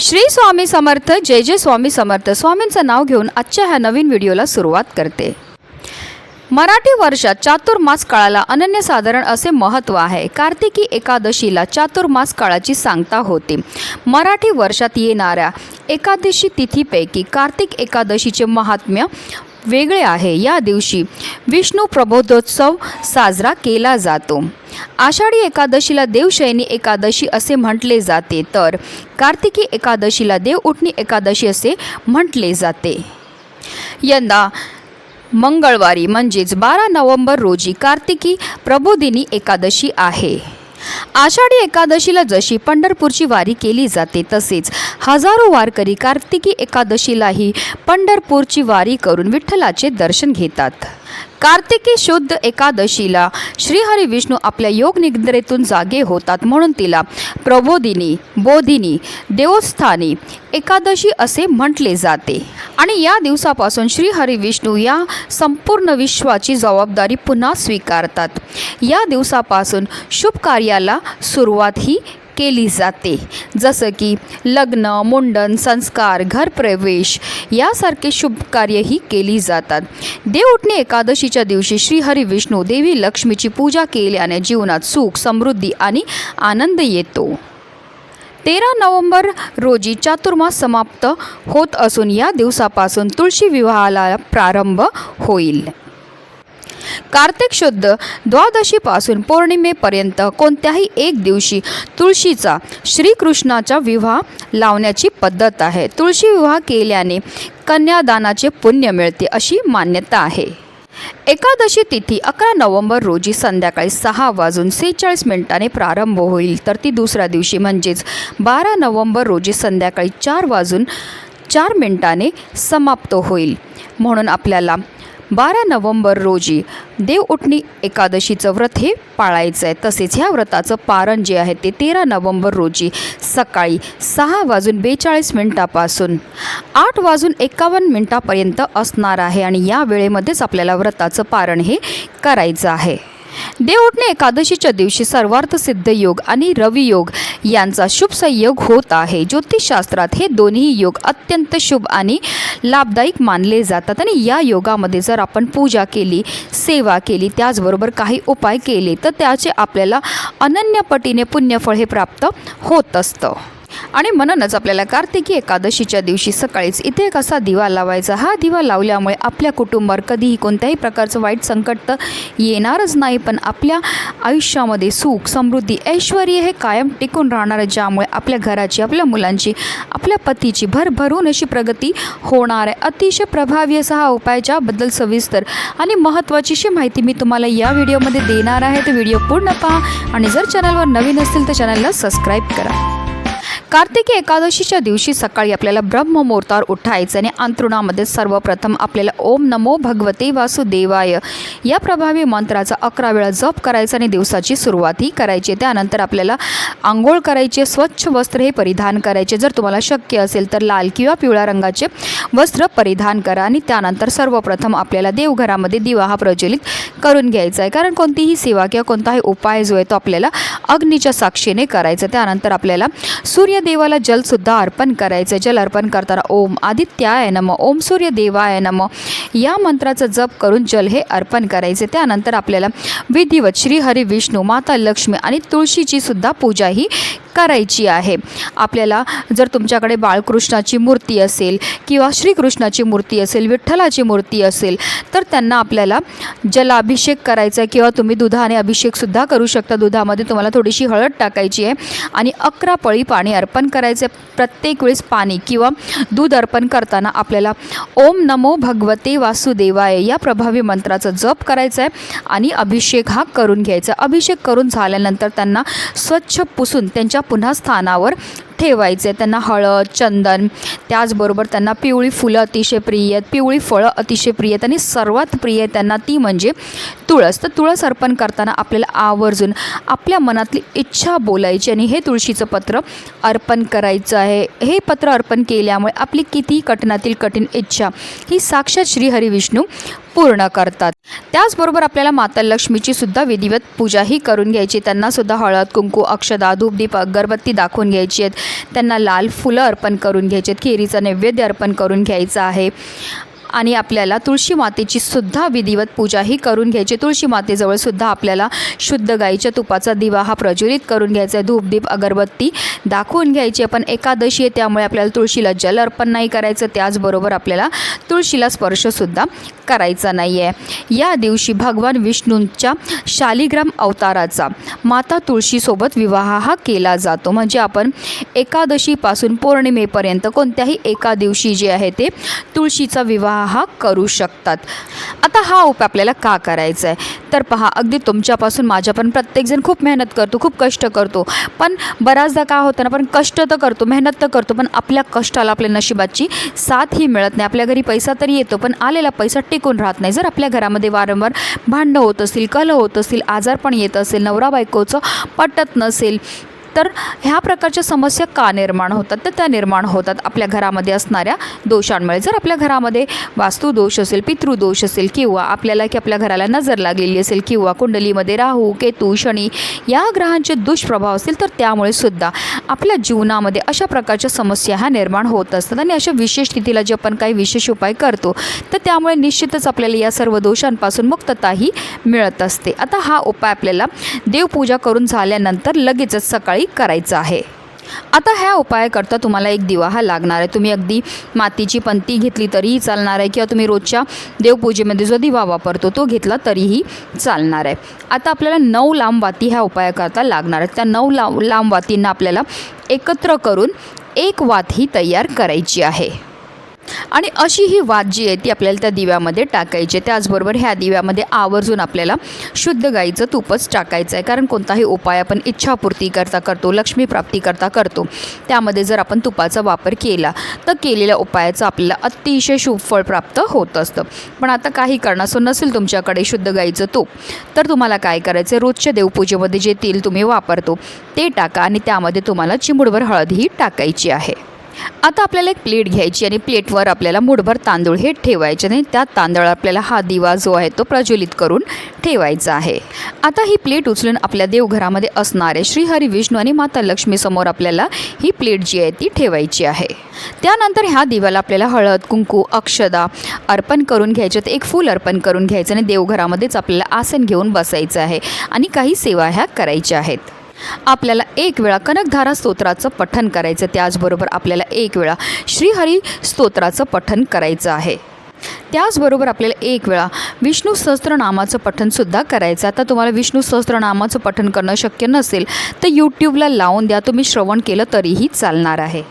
श्री स्वामी समर्थ. जय जय स्वामी समर्थ. स्वामींचं नाव घेऊन आजच्या ह्या नवीन व्हिडिओला सुरुवात करते. मराठी वर्षात चातुर्मास काळाला अनन्यसाधारण असे महत्त्व आहे. कार्तिकी एकादशीला चातुर्मास काळाची सांगता होते. मराठी वर्षात येणाऱ्या एकादशी तिथीपैकी कार्तिक एकादशीचे महात्म्य वेगळे आहे. या दिवशी विष्णू प्रबोधोत्सव साजरा केला जातो. आषाढी एकादशीला देवशयनी एकादशी असे म्हटले जाते, तर कार्तिकी एकादशीला देवउठणी एकादशी असे म्हटले जाते. यंदा मंगळवारी म्हणजेच 12 नोव्हेंबर रोजी कार्तिकी प्रबोधिनी एकादशी आहे. आषाढी एकादशीला जशी पंढरपूरची वारी केली जाते, तसेच हजारो वारकरी कार्तिकी एकादशीलाही पंढरपूरची वारी करून विठ्ठलाचे दर्शन घेतात. कार्तिकी शुद्ध एकादशीला श्रीहरी विष्णू आपल्या योगनिद्रेतून जागे होतात, म्हणून तिला प्रबोधिनी, बोधिनी, देवस्थानी एकादशी असे म्हटले जाते. आणि या दिवसापासून श्रीहरी विष्णू या संपूर्ण विश्वाची जबाबदारी पुन्हा स्वीकारतात. या दिवसापासून शुभ कार्याला सुरुवात ही केली जाते, जसं की लग्न, मुंडन, संस्कार, घरप्रवेश यासारखे शुभ कार्यही केली जातात. देवउठणी एकादशीच्या दिवशी श्रीहरी विष्णू देवी लक्ष्मीची पूजा केल्याने जीवनात सुख, समृद्धी आणि आनंद येतो. 13 नोव्हेंबर रोजी चातुर्मास समाप्त होत असून या दिवसापासून तुळशी विवाहाला प्रारंभ होईल. कार्तिक शुद्ध द्वादशीपासून पौर्णिमेपर्यंत कोणत्याही एक दिवशी तुळशीचा श्रीकृष्णाचा विवाह लावण्याची पद्धत आहे. तुळशी विवाह केल्याने कन्यादानाचे पुण्य मिळते अशी मान्यता आहे. एकादशी तिथी 11 नोव्हेंबर रोजी संध्याकाळी 6:46 प्रारंभ होईल, तर ती दुसऱ्या दिवशी म्हणजेच 12 नोव्हेंबर रोजी संध्याकाळी 4:04 समाप्त होईल. म्हणून आपल्याला 12 नोव्हेंबर रोजी देवउठणी एकादशीचं व्रत हे पाळायचं आहे. तसेच ह्या व्रताचं पारण जे आहे ते 13 नोव्हेंबर रोजी सकाळी 6:42 पासून 8:51 असणार आहे. आणि या वेळेमध्येच आपल्याला व्रताचं पारण हे करायचं आहे. देवउठणी एकादशीच्या दिवशी सर्वार्थ सिद्ध योग आणि रवी योग यांचा शुभ संयोग होत आहे. ज्योतिषशास्त्रात हे दोन्ही योग अत्यंत शुभ आणि लाभदायक मानले जातात. आणि या योगामध्ये जर आपण पूजा केली, सेवा केली, त्याचबरोबर काही उपाय केले, तर त्याचे आपल्याला अनन्यपटीने पुण्यफळ हे प्राप्त होत असतं. आणि म्हणूनच आपल्याला कार्तिकी एकादशीच्या दिवशी सकाळीच इथे एक असा दिवा लावायचा. हा दिवा लावल्यामुळे आपल्या कुटुंबावर कधीही कोणत्याही प्रकारचं वाईट संकट तर येणारच नाही, पण आपल्या आयुष्यामध्ये सुख, समृद्धी, ऐश्वर हे कायम टिकून राहणार, ज्यामुळे आपल्या घराची, आपल्या मुलांची, आपल्या पतीची भरभरून अशी प्रगती होणार आहे. अतिशय प्रभावी असा हा उपाय, ज्याबद्दल सविस्तर आणि महत्त्वाची अशी माहिती मी तुम्हाला या व्हिडिओमध्ये देणार आहे. तर व्हिडिओ पूर्ण पहा आणि जर चॅनलवर नवीन असतील तर चॅनलला सबस्क्राईब करा. कार्तिकी एकादशीच्या दिवशी सकाळी आपल्याला ब्रह्ममुहूर्तावर उठायचं आणि अंथरुणामध्ये सर्वप्रथम आपल्याला ओम नमो भगवते वासुदेवाय या प्रभावी मंत्राचा 11 वेळा जप करायचा आणि दिवसाची सुरुवातही करायची. त्यानंतर आपल्याला आंघोळ करायची, स्वच्छ वस्त्र हे परिधान करायचे. जर तुम्हाला शक्य असेल तर लाल किंवा पिवळ्या रंगाचे वस्त्र परिधान करा. आणि त्यानंतर सर्वप्रथम आपल्याला देवघरामध्ये दिवा हा प्रज्वलित करून घ्यायचा आहे, कारण कोणतीही सेवा किंवा कोणताही उपाय जो आहे तो आपल्याला अग्नीच्या साक्षीने करायचा. त्यानंतर आपल्याला सूर्यदेवाला जलसुद्धा अर्पण करायचं. जल अर्पण करताना ओम आदित्याय नमः, ओम सूर्यदेवाय नमः या मंत्राचा जप करून जल हे अर्पण करायचे. त्यानंतर आपल्याला विधिवत श्रीहरी विष्णू, माता लक्ष्मी आणि तुळशीची सुद्धा पूजा ही करायची आहे. आपल्याला जर तुमच्याकडे बाळकृष्णाची मूर्ती असेल किंवा श्रीकृष्णाची मूर्ती असेल, विठ्ठलाची मूर्ती असेल, तर त्यांना आपल्याला जलाभिषेक करायचा आहे किंवा तुम्ही दुधाने अभिषेकसुद्धा करू शकता. दुधामध्ये तुम्हाला थोडीशी हळद टाकायची आहे आणि 11 पळी पाणी अर्पण करायचे. प्रत्येक वेळेस पाणी किंवा दूध अर्पण करताना आपल्याला ओम नमो भगवते वासुदेवाय या प्रभावी मंत्राचा जप करायचा आहे आणि अभिषेक हा करून घ्यायचा. अभिषेक करून झाल्यानंतर त्यांना स्वच्छ पुसून त्यांच्या पुन्हा स्थानावर ठेवायचे. त्यांना हळद, चंदन, त्याचबरोबर त्यांना पिवळी फुलं अतिशय प्रिय आहेत, पिवळी फळं अतिशय प्रिय आहेत आणि सर्वात प्रिय त्यांना ती म्हणजे तुळस. तर तुळस अर्पण करताना आपल्याला आवर्जून आपल्या मनातली इच्छा बोलायची आणि हे तुळशीचं पत्र अर्पण करायचं आहे. हे पत्र अर्पण केल्यामुळे आपली कितीही कठीणातील कठीण इच्छा ही साक्षात श्रीहरी विष्णू पूर्ण करतात. त्याचबरोबर आपल्याला माता लक्ष्मीची सुद्धा विधिवत पूजाही करून घ्यायची. त्यांना सुद्धा हळद, कुंकू, अक्षदा, धूपदीप, अगरबत्ती दाखवून घ्यायची आहेत. त्यांना लाल फुलं अर्पण करून घ्यायची आहेत. केरीचा नैवेद्य अर्पण करून घ्यायचा आहे. आणि आपल्याला तुळशी मातेची सुद्धा विधिवत पूजाही करून घ्यायची. तुळशी मातेजवळ सुद्धा आपल्याला शुद्ध गाईच्या तुपाचा दिवा हा प्रज्वलित करून घ्यायचा आहे. धूपदीप अगरबत्ती दाखवून घ्यायची. पण एकादशी आहे त्यामुळे आपल्याला तुळशीला जल अर्पण नाही करायचं. त्याचबरोबर आपल्याला तुळशीला स्पर्शसुद्धा करायचा नाही आहे. या दिवशी भगवान विष्णूंच्या शालिग्राम अवताराचा माता तुळशीसोबत विवाह हा केला जातो. म्हणजे आपण एकादशीपासून पौर्णिमेपर्यंत कोणत्याही एका दिवशी जे आहे ते तुळशीचा विवाह हा करू शकतात. आता हा उपाय आपल्याला का करायचा आहे तर पहा, अगदी तुमच्यापासून माझ्यापर्यंत प्रत्येकजण खूप मेहनत करतो, खूप कष्ट करतो. पण बऱ्याचदा काय होतं ना, आपण कष्ट तर करतो, मेहनत तर करतो, पण आपल्या कष्टाला आपल्या नशिबाची साथ ही मिळत नाही. आपल्या घरी पैसा तरी येतो पण आलेला पैसा टिकून राहत नाही. जर आपल्या घरामध्ये वारंवार भांडणं होत असतील, कलह होत असतील, आजारपण येत असेल, नवरा बायकोचं पटत नसेल, तर ह्या प्रकारच्या समस्या का निर्माण होतात तर त्या निर्माण होतात आपल्या घरामध्ये असणाऱ्या दोषांमुळे. जर आपल्या घरामध्ये वास्तुदोष असेल, पितृदोष असेल, किंवा आपल्याला की आपल्या घराला नजर लागलेली असेल, किंवा कुंडलीमध्ये राहू, केतू, शनी या ग्रहांचे दुष्प्रभाव असतील, तर त्यामुळे सुद्धा आपल्या जीवनामध्ये अशा प्रकारच्या समस्या ह्या निर्माण होत असतात. आणि अशा विशेष स्थितीला जे आपण काही विशेष उपाय करतो तर त्यामुळे निश्चितच आपल्याला या सर्व दोषांपासून मुक्तताही मिळत असते. आता हा उपाय आपल्याला देवपूजा करून झाल्यानंतर लगेचच सकाळी करायचं आहे. आता ह्या उपायाकरता तुम्हाला एक दिवा हा लागणार आहे. तुम्ही अगदी मातीची पंती घेतली तरीही चालणार आहे, किंवा तुम्ही रोजच्या देवपूजेमध्ये जो दिवा वापरतो तो घेतला तरीही चालणार आहे. आता आपल्याला 9 लांब वाती ह्या उपायाकरता लागणार आहेत. त्या 9 लांब वातींना आपल्याला एकत्र करून एक वात ही तयार करायची आहे. आणि अशी ही वात जी आहे ती आपल्याला त्या दिव्यामध्ये टाकायची. त्याचबरोबर ह्या दिव्यामध्ये आवर्जून आपल्याला शुद्ध गाईचं तूपच टाकायचं आहे. कारण कोणताही उपाय आपण इच्छापूर्ती करता करतो, लक्ष्मी प्राप्ती करता करतो, त्यामध्ये जर आपण तुपाचा वापर केला तर केलेल्या उपायाचं आपल्याला अतिशय शुभ फळ प्राप्त होत असतं. पण आता काही कारणास्तव नसेल तुमच्याकडे शुद्ध गाईचं तूप, तर तुम्हाला काय करायचं आहे, रोजच्या देवपूजेमध्ये जे तेल तुम्ही वापरतो ते टाका आणि त्यामध्ये तुम्हाला चिमूटभर हळद ही टाकायची आहे. आता आपल्याला एक प्लेट घ्यायची आणि प्लेटवर आपल्याला मुठभर तांदूळ हे ठेवायचे नाही. त्या तांदळावर आपल्याला हा दिवा जो आहे तो प्रज्वलित करून ठेवायचा आहे. आता ही प्लेट उचलून आपल्या देवघरामध्ये असणारे श्रीहरी विष्णू आणि माता लक्ष्मी समोर आपल्याला ही प्लेट जी आहे ती ठेवायची आहे. त्यानंतर ह्या दिव्याला आपल्याला हळद, कुंकू, अक्षदा अर्पण करून घ्यायचे. एक फूल अर्पण करून घ्यायचं आणि देवघरामध्येच आपल्याला आसन घेऊन बसायचं आहे आणि काही सेवा ह्या करायच्या आहेत. आपल्याला एक वेळा कनकधारा स्तोत्राचं पठण करायचं. त्याचबरोबर आपल्याला एक वेळा श्रीहरी स्तोत्राचं पठण करायचं आहे. त्याचबरोबर आपल्याला एक वेळा विष्णू सहस्त्रनामाचं पठणसुद्धा करायचं. आता तुम्हाला विष्णू सहस्त्रनामाचं पठण करणं शक्य नसेल तर यूट्यूबला लावून द्या, तुम्ही श्रवण केलं तरीही चालणार आहे.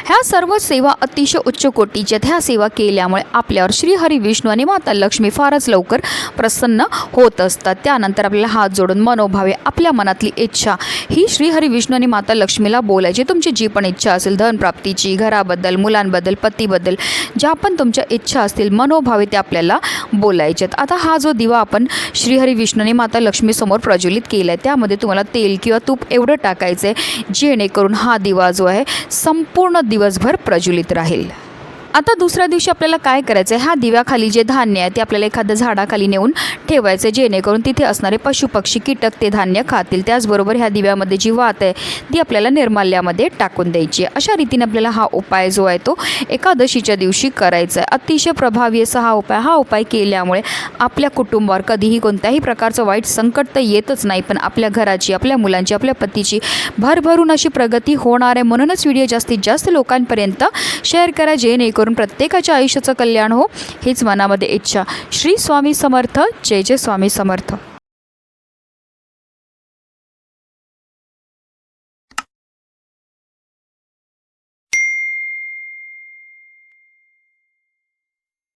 ह्या सर्व सेवा अतिशय उच्च कोटीच्या. ह्या सेवा केल्यामुळे आपल्यावर श्रीहरी विष्णू आणि माता लक्ष्मी फारच लवकर प्रसन्न होत असतात. त्यानंतर आपल्याला हात जोडून मनोभावे आपल्या मनातली इच्छा ही श्रीहरी विष्णू आणि माता लक्ष्मीला बोलायची. तुमची जी पण इच्छा असेल, धनप्राप्तीची, घराबद्दल, मुलांबद्दल, पतीबद्दल, ज्या पण तुमच्या इच्छा असतील मनोभावे ते आपल्याला बोलायच्यात. आता हा जो दिवा आपण श्रीहरी विष्णू आणि माता लक्ष्मीसमोर प्रज्वलित केला आहे त्यामध्ये तुम्हाला तेल किंवा तूप एवढं टाकायचं आहे जेणेकरून हा दिवा जो आहे संपूर्ण दिवसभर प्रज्वलित राहील. आता दुसऱ्या दिवशी आपल्याला काय करायचं आहे, ह्या दिव्याखाली जे धान्य आहे ते आपल्याला एखाद्या झाडाखाली नेऊन ठेवायचं आहे जेणेकरून तिथे असणारे पशुपक्षी कीटक ते धान्य खातील. त्याचबरोबर ह्या दिव्यामध्ये जी वात आहे ती आपल्याला निर्माल्यामध्ये टाकून द्यायची आहे. अशा रीतीने आपल्याला हा उपाय जो आहे तो एकादशीच्या दिवशी करायचा आहे. अतिशय प्रभावी असा हा उपाय केल्यामुळे आपल्या कुटुंबावर कधीही कोणत्याही प्रकारचं वाईट संकट तर येतच नाही, पण आपल्या घराची, आपल्या मुलांची, आपल्या पतीची भरभरून अशी प्रगती होणार आहे. म्हणूनच व्हिडिओ जास्तीत जास्त लोकांपर्यंत शेअर करा जेणेकरून प्रत्येकाच्या आयुष्याचं कल्याण हो, हीच मनामध्ये इच्छा. श्री स्वामी समर्थ. जय जय स्वामी समर्थ.